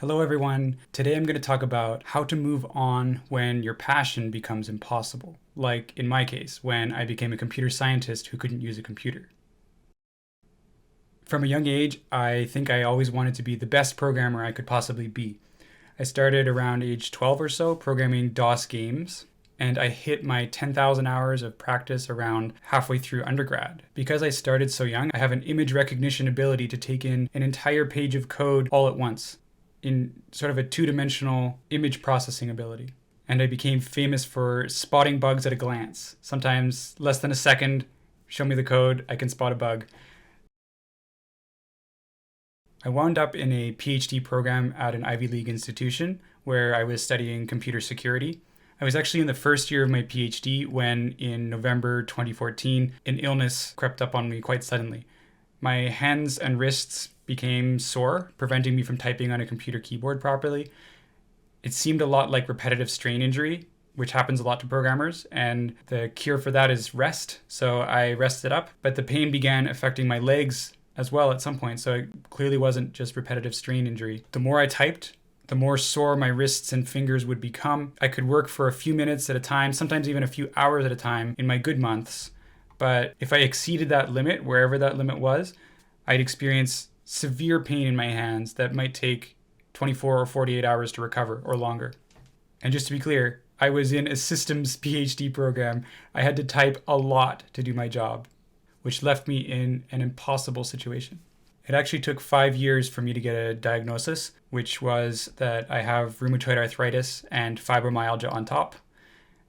Hello, everyone. Today I'm going to talk about how to move on when your passion becomes impossible. Like in my case, when I became a computer scientist who couldn't use a computer. From a young age, I think I always wanted to be the best programmer I could possibly be. I started around age 12 or so programming DOS games, and I hit my 10,000 hours of practice around halfway through undergrad. Because I started so young, I have an image recognition ability to take in an entire page of code all at once, in sort of a two-dimensional image processing ability. And I became famous for spotting bugs at a glance. Sometimes less than a second, show me the code, I can spot a bug. I wound up in a PhD program at an Ivy League institution where I was studying computer security. I was actually in the first year of my PhD when, in November 2014, an illness crept up on me quite suddenly. My hands and wrists became sore, preventing me from typing on a computer keyboard properly. It seemed a lot like repetitive strain injury, which happens a lot to programmers, and the cure for that is rest. So I rested up, but the pain began affecting my legs as well at some point, so it clearly wasn't just repetitive strain injury. The more I typed, the more sore my wrists and fingers would become. I could work for a few minutes at a time, sometimes even a few hours at a time in my good months. But if I exceeded that limit, wherever that limit was, I'd experience severe pain in my hands that might take 24 or 48 hours to recover or longer. And just to be clear, I was in a systems PhD program. I had to type a lot to do my job, which left me in an impossible situation. It actually took 5 years for me to get a diagnosis, which was that I have rheumatoid arthritis and fibromyalgia on top.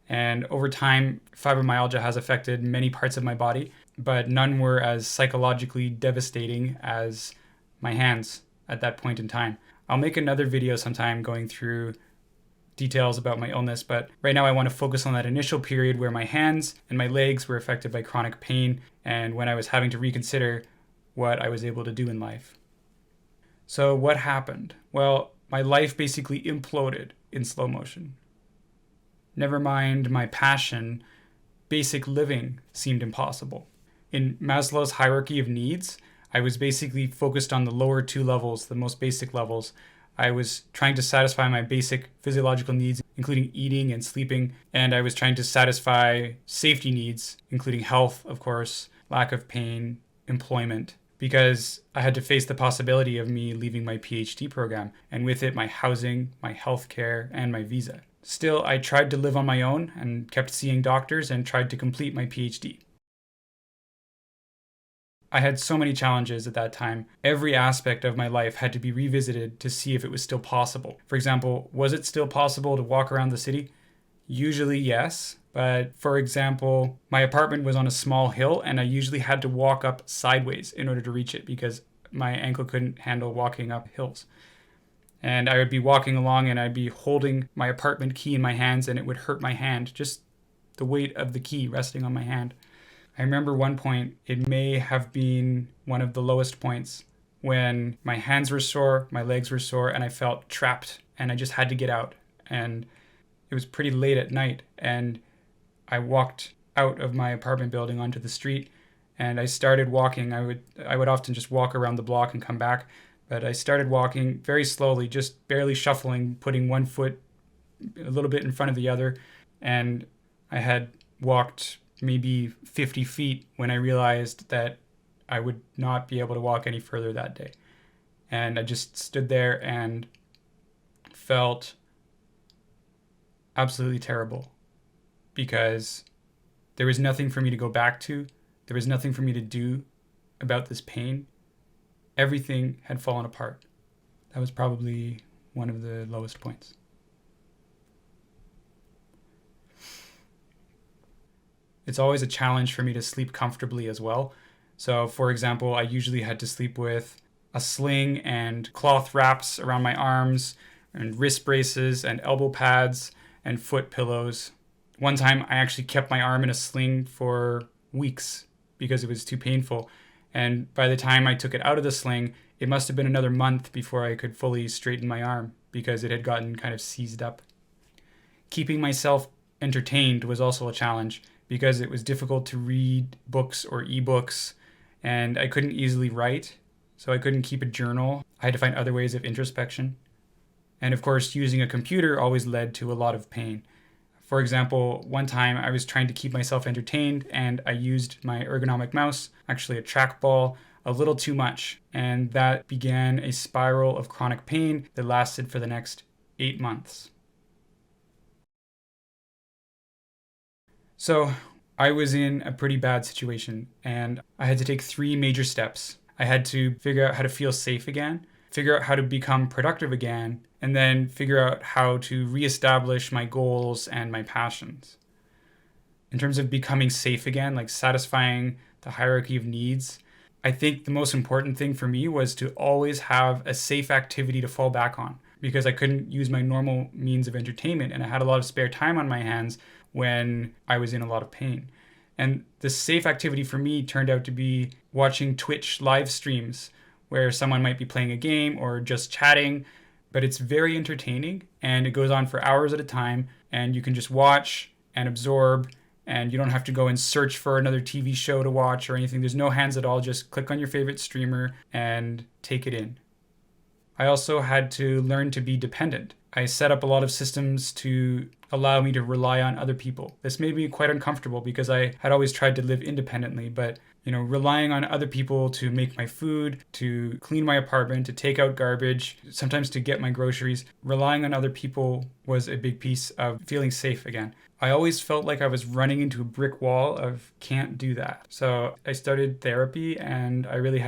And over time, fibromyalgia has affected many parts of my body, but none were as psychologically devastating as my hands at that point in time. I'll make another video sometime going through details about my illness, but right now I want to focus on that initial period where my hands and my legs were affected by chronic pain and when I was having to reconsider what I was able to do in life. So what happened? Well, my life basically imploded in slow motion. Never mind my passion, basic living seemed impossible. In Maslow's hierarchy of needs, I was basically focused on the lower two levels, the most basic levels. I was trying to satisfy my basic physiological needs, including eating and sleeping, and I was trying to satisfy safety needs, including health, of course, lack of pain, employment, because I had to face the possibility of me leaving my PhD program, and with it, my housing, my health care, and my visa. Still, I tried to live on my own and kept seeing doctors and tried to complete my PhD. I had so many challenges at that time. Every aspect of my life had to be revisited to see if it was still possible. For example, was it still possible to walk around the city? Usually, yes. But for example, my apartment was on a small hill and I usually had to walk up sideways in order to reach it because my ankle couldn't handle walking up hills. And I would be walking along and I'd be holding my apartment key in my hands and it would hurt my hand, just the weight of the key resting on my hand. I remember one point, it may have been one of the lowest points, when my hands were sore, my legs were sore, and I felt trapped, and I just had to get out. And it was pretty late at night, and I walked out of my apartment building onto the street, and I started walking. I would often just walk around the block and come back, but I started walking very slowly, just barely shuffling, putting one foot a little bit in front of the other, and I had walked maybe 50 feet when I realized that I would not be able to walk any further that day. And I just stood there and felt absolutely terrible because there was nothing for me to go back to. There was nothing for me to do about this pain. Everything had fallen apart. That was probably one of the lowest points. It's always a challenge for me to sleep comfortably as well. So, for example, I usually had to sleep with a sling and cloth wraps around my arms and wrist braces and elbow pads and foot pillows. One time I actually kept my arm in a sling for weeks because it was too painful. And by the time I took it out of the sling, it must have been another month before I could fully straighten my arm because it had gotten kind of seized up. Keeping myself entertained was also a challenge because it was difficult to read books or ebooks, and I couldn't easily write, so I couldn't keep a journal. I had to find other ways of introspection. And of course, using a computer always led to a lot of pain. For example, one time I was trying to keep myself entertained and I used my ergonomic mouse, actually a trackball, a little too much. And that began a spiral of chronic pain that lasted for the next 8 months. So I was in a pretty bad situation and I had to take 3 major steps. I had to figure out how to feel safe again, figure out how to become productive again, and then figure out how to reestablish my goals and my passions. In terms of becoming safe again, like satisfying the hierarchy of needs, I think the most important thing for me was to always have a safe activity to fall back on because I couldn't use my normal means of entertainment and I had a lot of spare time on my hands when I was in a lot of pain. And the safe activity for me turned out to be watching Twitch live streams where someone might be playing a game or just chatting, but it's very entertaining and it goes on for hours at a time and you can just watch and absorb and you don't have to go and search for another TV show to watch or anything. There's no hands at all. Just click on your favorite streamer and take it in. I also had to learn to be dependent. I set up a lot of systems to allow me to rely on other people. This made me quite uncomfortable because I had always tried to live independently, but relying on other people to make my food, to clean my apartment, to take out garbage, sometimes to get my groceries, relying on other people was a big piece of feeling safe again. I always felt like I was running into a brick wall of can't do that. So I started therapy and I really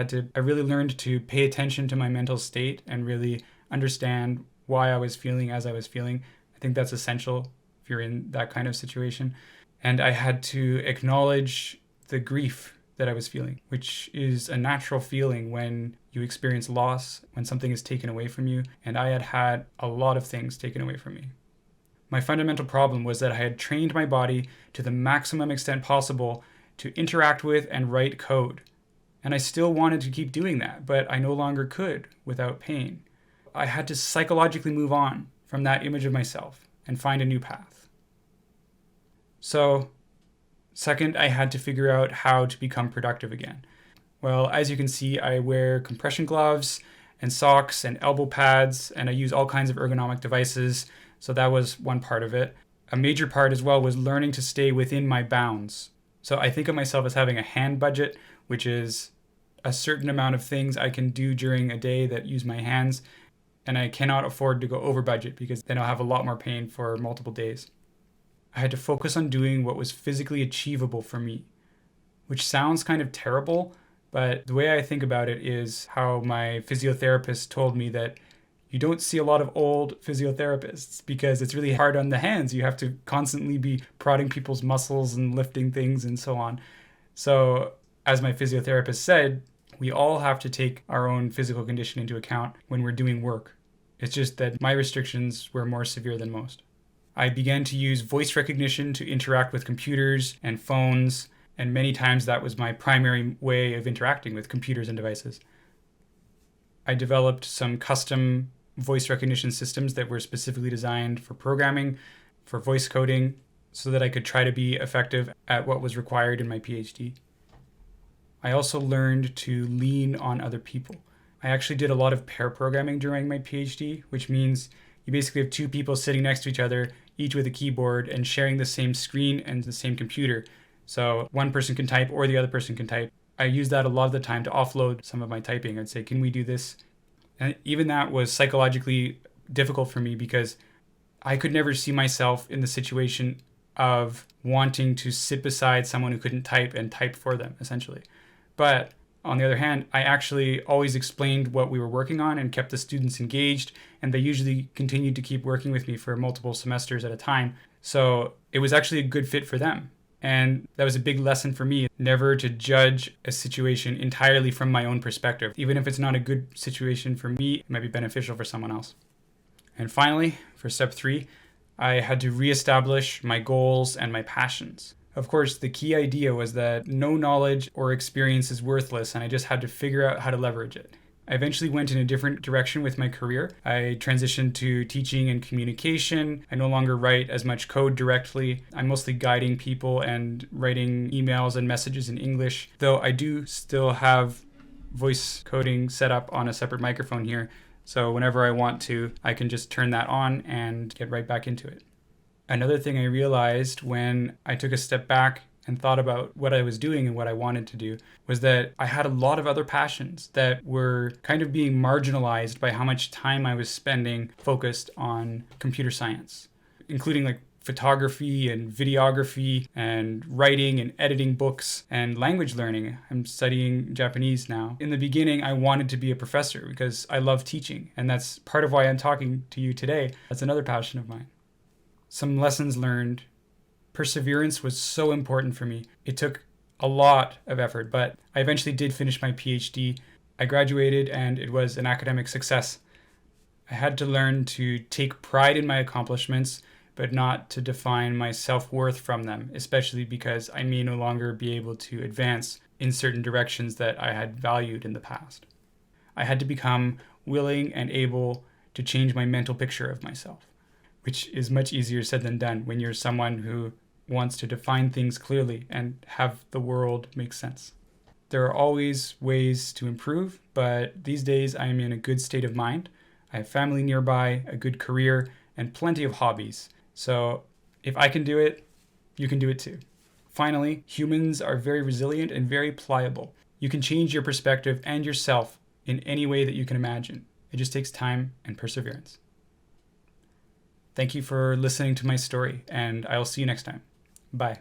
learned to pay attention to my mental state and really understand why I was feeling as I was feeling. I think that's essential if you're in that kind of situation. And I had to acknowledge the grief that I was feeling, which is a natural feeling when you experience loss, when something is taken away from you. And I had had a lot of things taken away from me. My fundamental problem was that I had trained my body to the maximum extent possible to interact with and write code. And I still wanted to keep doing that, but I no longer could without pain. I had to psychologically move on from that image of myself and find a new path. So, second, I had to figure out how to become productive again. Well, as you can see, I wear compression gloves and socks and elbow pads, and I use all kinds of ergonomic devices. So that was one part of it. A major part as well was learning to stay within my bounds. So I think of myself as having a hand budget, which is a certain amount of things I can do during a day that use my hands. And I cannot afford to go over budget because then I'll have a lot more pain for multiple days. I had to focus on doing what was physically achievable for me, which sounds kind of terrible, but the way I think about it is how my physiotherapist told me that you don't see a lot of old physiotherapists because it's really hard on the hands. You have to constantly be prodding people's muscles and lifting things and so on. So as my physiotherapist said, we all have to take our own physical condition into account when we're doing work. It's just that my restrictions were more severe than most. I began to use voice recognition to interact with computers and phones, and many times that was my primary way of interacting with computers and devices. I developed some custom voice recognition systems that were specifically designed for programming, for voice coding, so that I could try to be effective at what was required in my PhD. I also learned to lean on other people. I actually did a lot of pair programming during my PhD, which means you basically have 2 people sitting next to each other, each with a keyboard and sharing the same screen and the same computer. So one person can type or the other person can type. I use that a lot of the time to offload some of my typing. I'd say, can we do this? And even that was psychologically difficult for me because I could never see myself in the situation of wanting to sit beside someone who couldn't type and type for them, essentially. But on the other hand, I actually always explained what we were working on and kept the students engaged, and they usually continued to keep working with me for multiple semesters at a time. So it was actually a good fit for them. And that was a big lesson for me, never to judge a situation entirely from my own perspective. Even if it's not a good situation for me, it might be beneficial for someone else. And finally, for step 3, I had to reestablish my goals and my passions. Of course, the key idea was that no knowledge or experience is worthless, and I just had to figure out how to leverage it. I eventually went in a different direction with my career. I transitioned to teaching and communication. I no longer write as much code directly. I'm mostly guiding people and writing emails and messages in English, though I do still have voice coding set up on a separate microphone here. So whenever I want to, I can just turn that on and get right back into it. Another thing I realized when I took a step back and thought about what I was doing and what I wanted to do was that I had a lot of other passions that were kind of being marginalized by how much time I was spending focused on computer science, including like photography and videography and writing and editing books and language learning. I'm studying Japanese now. In the beginning, I wanted to be a professor because I love teaching, and that's part of why I'm talking to you today. That's another passion of mine. Some lessons learned. Perseverance was so important for me. It took a lot of effort, but I eventually did finish my PhD. I graduated and it was an academic success. I had to learn to take pride in my accomplishments, but not to define my self-worth from them, especially because I may no longer be able to advance in certain directions that I had valued in the past. I had to become willing and able to change my mental picture of myself, which is much easier said than done when you're someone who wants to define things clearly and have the world make sense. There are always ways to improve, but these days I am in a good state of mind. I have family nearby, a good career, and plenty of hobbies. So if I can do it, you can do it too. Finally, humans are very resilient and very pliable. You can change your perspective and yourself in any way that you can imagine. It just takes time and perseverance. Thank you for listening to my story, and I'll see you next time. Bye.